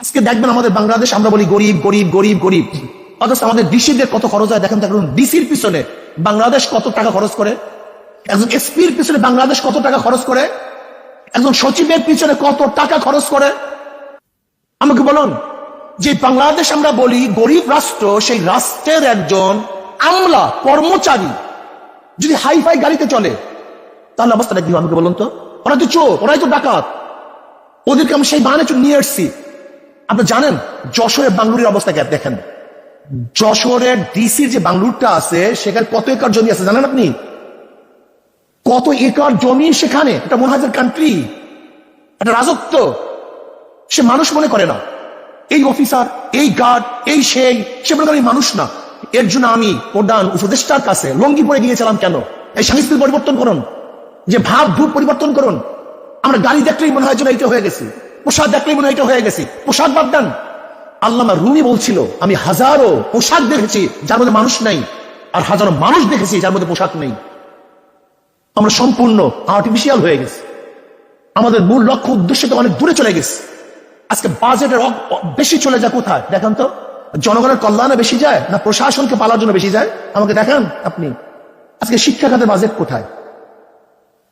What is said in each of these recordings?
আজকে দেখবেন আমাদের বাংলাদেশ, আমরা বলি গরিব গরিব গরিব গরিব, অথচ আমাদের ডিসিদের কত খরচ হয় দেখেন। দেখুন ডিসির পিছনে বাংলাদেশ কত টাকা খরচ করে, একজন এসপির পিছনে বাংলাদেশ কত টাকা খরচ করে, একজন সচিবের পিছনে কত টাকা খরচ করে। আমাকে বলুন, যে বাংলাদেশ আমরা বলি গরিব রাষ্ট্র, সেই রাষ্ট্রের একজন আমলা কর্মচারী যদি হাইফাই গাড়িতে চলে, তাহলে অবস্থাটা কি? আমাকে বলুন তো। ওরা তো চোর, ওরাই তো ডাকাত, ওদেরকে আমি সেই বাহানে নিয়ে এসছি। আপনি জানেন যশোরের বাংলুরের অবস্থা দেখেন, যশোরের ডিসির যে বাংলুরটা আছে সেখানে কত একর জমি আছে জানেন আপনি? কত একর জমি সেখানে, এটা মনে হয় কান্ট্রি, এটা রাজত্ব। সে মানুষ মনে করে না, এই অফিসার, এই গার্ড, এই সেই, সে মনে করে মানুষ না। এর জন্য আমি প্রধান উপদেষ্টার কাছে লঙ্গি পরে গিয়েছিলাম। কেন? এই সংস্কৃতি পরিবর্তন করুন, যে ভাব ভূপ পরিবর্তন করুন। আমরা গাড়ি দেখলেই মনে হয় যেন এটা হয়ে গেছি, পোশাক দেখলেই মনে হয় এটা হয়ে গেছি। পোশাক বাদ দেন, আল্লামা রুমি বলছিল আমি হাজারো পোশাক দেখেছি যার মধ্যে মানুষ নাই, আর হাজারো মানুষ দেখেছি যার মধ্যে পোশাক নেই। আমরা সম্পূর্ণ আর্টিফিশিয়াল হয়ে গেছি, আমাদের মূল লক্ষ্য উদ্দেশ্য তো অনেক দূরে চলে গেছে। আজকে বাজেটের বেশি চলে যায় কোথায় দেখেন তো? জনগণের কল্যাণে বেশি যায় না প্রশাসনকে পালার জন্য বেশি যায়? আমাকে দেখান আপনি। আজকে শিক্ষা খাতের বাজেট কোথায়?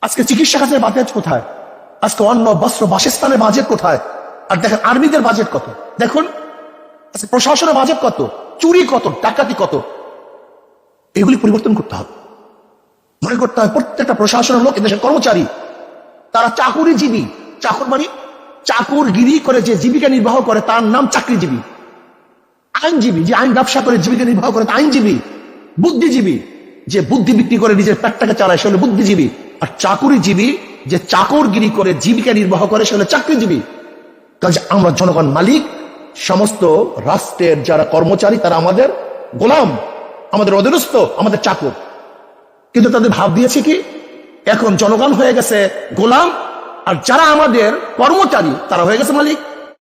আজকে চিকিৎসা খাতের বাজেট কোথায়? আজকে অন্ন বস্ত্র বাসস্থানের বাজেট কোথায়? আর দেখেন আর্মিদের বাজেট কত, দেখুন আজকে প্রশাসনের বাজেট কত, চুরি কত, ডাকাতি কত। এগুলি পরিবর্তন করতে হবে। মনে করতে হয় প্রত্যেকটা প্রশাসনের লোক এদেশের কর্মচারী, তারা চাকুরিজীবী। চাকর মানে চাকুরগিরি করে যে জীবিকা নির্বাহ করে তার নাম চাকরিজীবী। আইনজীবী যে আইন ব্যবসা করে জীবিকা নির্বাহ করে আইনজীবী। বুদ্ধিজীবী যে বুদ্ধি বিক্রি করে নিজের পেটটাকে চালায় সে হলো বুদ্ধিজীবী। আর চাকুরিজীবী যে চাকরগিরি করে জীবিকা নির্বাহ করে সে হলো চাকরিজীবী। কাজে আমরা জনগণ মালিক, সমস্ত রাষ্ট্রের যারা কর্মচারী তারা আমাদের গোলাম, আমাদের অধীনস্থ, আমাদের চাকর। কিন্তু তাদের ভাব দিয়েছে কি এখন জনগণ হয়ে গেছে গোলাম, আর যারা আমাদের কর্মচারী তারা হয়ে গেছে মালিক।